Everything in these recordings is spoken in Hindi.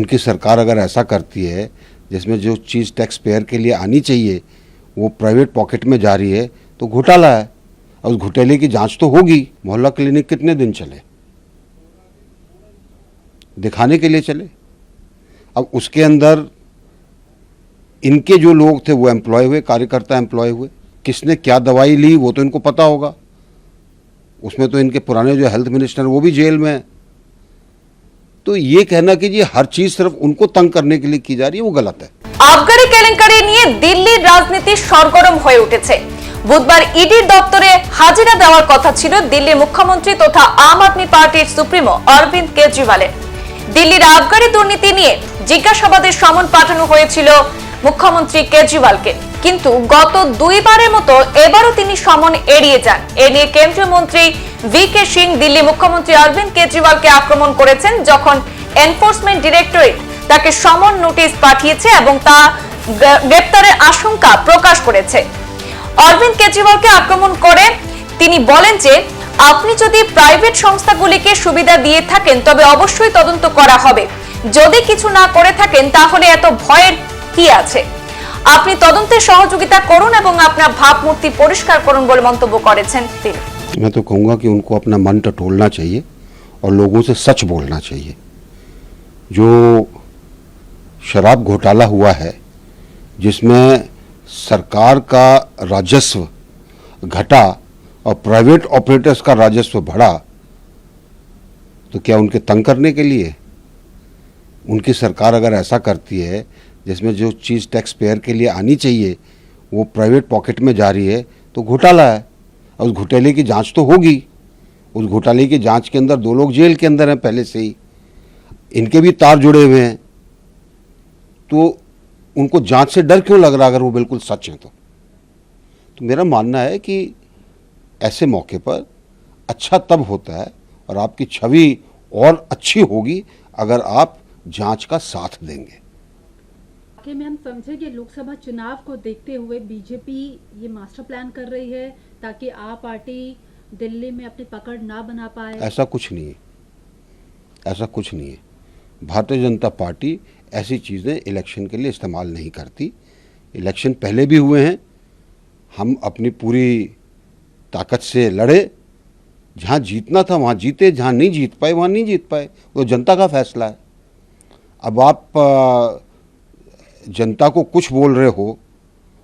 उनकी सरकार अगर ऐसा करती है जिसमें जो चीज़ टैक्स पेयर के लिए आनी चाहिए वो प्राइवेट पॉकेट में जा रही है तो घोटाला है। और उस घोटाले की जांच तो होगी। मोहल्ला क्लिनिक कितने दिन चले? दिखाने के लिए चले। अब उसके अंदर इनके जो लोग थे वो एम्प्लॉय हुए, कार्यकर्ता एम्प्लॉय हुए। किसने क्या दवाई ली वो तो इनको पता होगा। उसमें तो इनके पुराने जो हेल्थ मिनिस्टर वो भी जेल में है। तो ये कहना कि जी हर चीज सिर्फ उनको तंग करने के लिए की जा रही है वो गलत है। আবগারি কেলেঙ্কারি নিয়ে দিল্লির রাজনীতি সরগরম হয়ে উঠেছে। বুধবার ইডির দপ্তরে হাজিরা দেওয়ার কথা ছিল দিল্লির মুখ্যমন্ত্রী তথা আম আদমি পার্টির সুপ্রিমো অরবিন্দ কেজরিওয়ালের। দিল্লির আবগারি দুর্নীতি নিয়ে জিজ্ঞাসাবাদের সমন পাঠানো হয়েছিল মুখ্যমন্ত্রী কেজরিওয়ালকে, কিন্তু গত দুইবারের মতো এবারও তিনি সমন এড়িয়ে যান। এ নিয়ে কেন্দ্রীয় মন্ত্রী ভিকে সিং দিল্লি মুখ্যমন্ত্রী অরবিন্দ কেজরিওয়ালকে আক্রমণ করেছেন যখন এনফোর্সমেন্ট ডিরেক্টরেট তাকে সমন নোটিশ পাঠিয়েছে এবং তা গ্রেপ্তারের আশঙ্কা প্রকাশ করেছে। অরবিন্দ কেজরিওয়ালকে আক্রমণ করে তিনি বলেন যে আপনি যদি প্রাইভেট সংস্থাগুলিকে সুবিধা দিয়ে থাকেন তবে অবশ্যই তদন্ত করা হবে, যদি কিছু না করে থাকেন তাহলে এত ভয়ের কি আছে, আপনি তদন্তে সহযোগিতা করুন এবং আপনার ভাবমূর্তি পরিষ্কার করুন বলে মন্তব্য করেছেন তিনি। मैं तो कहूँगा कि उनको अपना मन टटोलना चाहिए और लोगों से सच बोलना चाहिए। जो शराब घोटाला हुआ है जिसमें सरकार का राजस्व घटा और प्राइवेट ऑपरेटर्स का राजस्व बढ़ा, तो क्या उनके तंग करने के लिए? उनकी सरकार अगर ऐसा करती है जिसमें जो चीज़ टैक्स पेयर के लिए आनी चाहिए वो प्राइवेट पॉकेट में जा रही है तो घोटाला है। और उस घोटाले की जांच तो होगी। उस घोटाले की जांच के अंदर 2 लोग जेल के अंदर हैं पहले से ही, इनके भी तार जुड़े हुए हैं। तो उनको जांच से डर क्यों लग रहा अगर वो बिल्कुल सच है? तो मेरा मानना है कि ऐसे मौके पर अच्छा तब होता है और आपकी छवि और अच्छी होगी अगर आप जांच का साथ देंगे। वाकई में हम समझे कि लोकसभा चुनाव को देखते हुए बीजेपी ये मास्टर प्लान कर रही है ताकि आप पार्टी दिल्ली में अपनी पकड़ ना बना पाए। ऐसा कुछ नहीं है, ऐसा कुछ नहीं है। भारतीय जनता पार्टी ऐसी चीज़ें इलेक्शन के लिए इस्तेमाल नहीं करती। इलेक्शन पहले भी हुए हैं, हम अपनी पूरी ताकत से लड़े, जहाँ जीतना था वहाँ जीते, जहाँ नहीं जीत पाए वहाँ नहीं जीत पाए, वो जनता का फैसला है। अब आप जनता को कुछ बोल रहे हो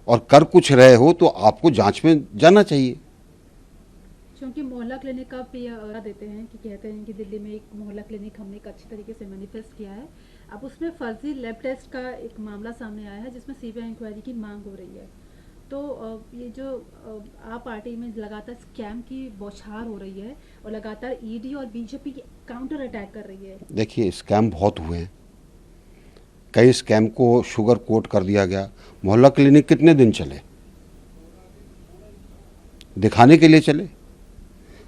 और कर कुछ रहे हो तो आपको जांच में जाना चाहिए। क्योंकि मोहल्ला क्लिनिक का देते हैं कि कहते हैं कि दिल्ली में एक मोहल्ला क्लिनिक हमने एक अच्छी तरीके से मैनिफेस्ट किया है। अब उसमें फर्जी लैब टेस्ट का एक मामला सामने आया है जिसमें सीबीआई इंक्वायरी की मांग हो रही है। तो ये जो आप पार्टी में लगातार स्कैम की बौछार हो रही है और लगातार ईडी और बीजेपी काउंटर अटैक कर रही है। देखिए स्कैम बहुत हुए हैं, कई स्कैम को शुगर कोट कर दिया गया। मोहल्ला क्लिनिक कितने दिन चले? दिखाने के लिए चले।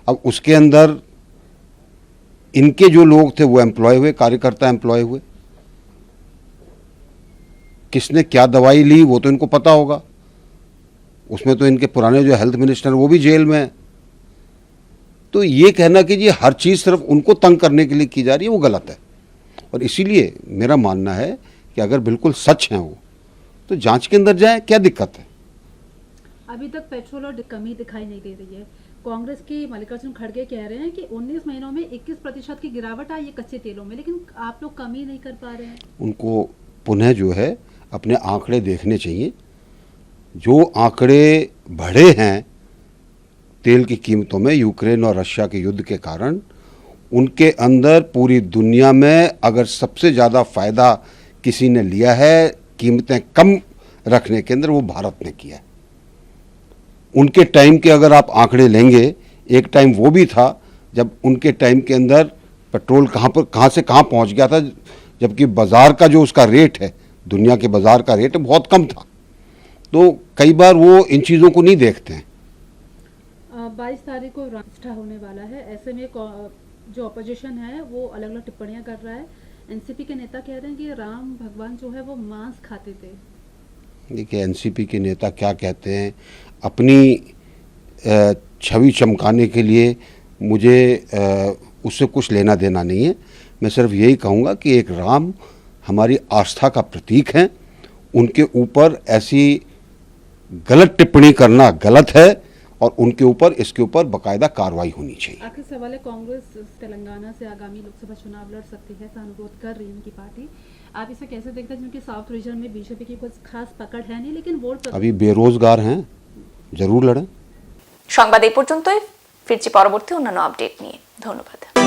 अब उसके अंदर इनके जो लोग थे वो एम्प्लॉय हुए, कार्यकर्ता एम्प्लॉय हुए। किसने क्या दवाई ली वो तो इनको पता होगा। उसमें तो इनके पुराने जो हेल्थ मिनिस्टर वो भी जेल में है। तो ये कहना कि जी हर चीज़ सिर्फ उनको तंग करने के लिए की जा रही है वो गलत है। और इसीलिए मेरा मानना है कि अगर बिल्कुल सच है वो तो जांच के अंदर जाए, क्या दिक्कत है? अभी तक पेट्रोल और कमी दिखाई नहीं दे रही है। कांग्रेस के मल्लिकार्जुन खड़गे कह रहे हैं कि 19 महीनों में 21% की गिरावट आई है कच्चे तेलों में, लेकिन आप लोग कमी नहीं कर पा रहे हैं। उनको पुनः जो है अपने आंकड़े देखने चाहिए। जो आंकड़े बढ़े हैं तेल की कीमतों में यूक्रेन और रशिया के युद्ध के कारण, उनके अंदर पूरी दुनिया में अगर सबसे ज़्यादा फ़ायदा किसी ने लिया है कीमतें कम रखने के अंदर, वो भारत ने किया है। उनके टाइम के अगर आप आंकड़े लेंगे, एक टाइम वो भी था जब उनके टाइम के अंदर पेट्रोल कहाँ से कहाँ पहुंच गया था, जबकि बाज़ार का जो उसका रेट है, दुनिया के बाज़ार का रेट बहुत कम था। तो कई बार वो इन चीज़ों को नहीं देखते हैं। 22 तारीख को प्रतिष्ठा होने वाला है, ऐसे में जो अपोजिशन है वो अलग अलग टिप्पणियां कर रहा है। एनसीपी के नेता कह रहे हैं कि राम भगवान जो है वो मांस खाते थे। देखिए एनसीपी के नेता क्या कहते हैं, अपनी छवि चमकाने के लिए मुझे उससे कुछ लेना देना नहीं है। मैं सिर्फ यही कहूँगा कि एक राम हमारी आस्था का प्रतीक हैं, उनके ऊपर ऐसी गलत टिप्पणी करना गलत है और उनके ऊपर इसके ऊपर बाकायदा कार्रवाई होनी चाहिए। आखिर सवाल है, कांग्रेस तेलंगाना से आगामी लोकसभा चुनाव लड़ सकती है, ऐसा अनुरोध कर रही है उनकी पार्टी। आप इसे कैसे देखते हैं, क्योंकि साउथ रीजन में बीजेपी की कुछ खास पकड़ है नहीं, लेकिन वोट अभी बेरोजगार हैं, जरूर लड़ें। সংবাদ এই পর্যন্তই। ফিরছি পরবর্তী অন্যান্য আপডেট নিয়ে। ধন্যবাদ।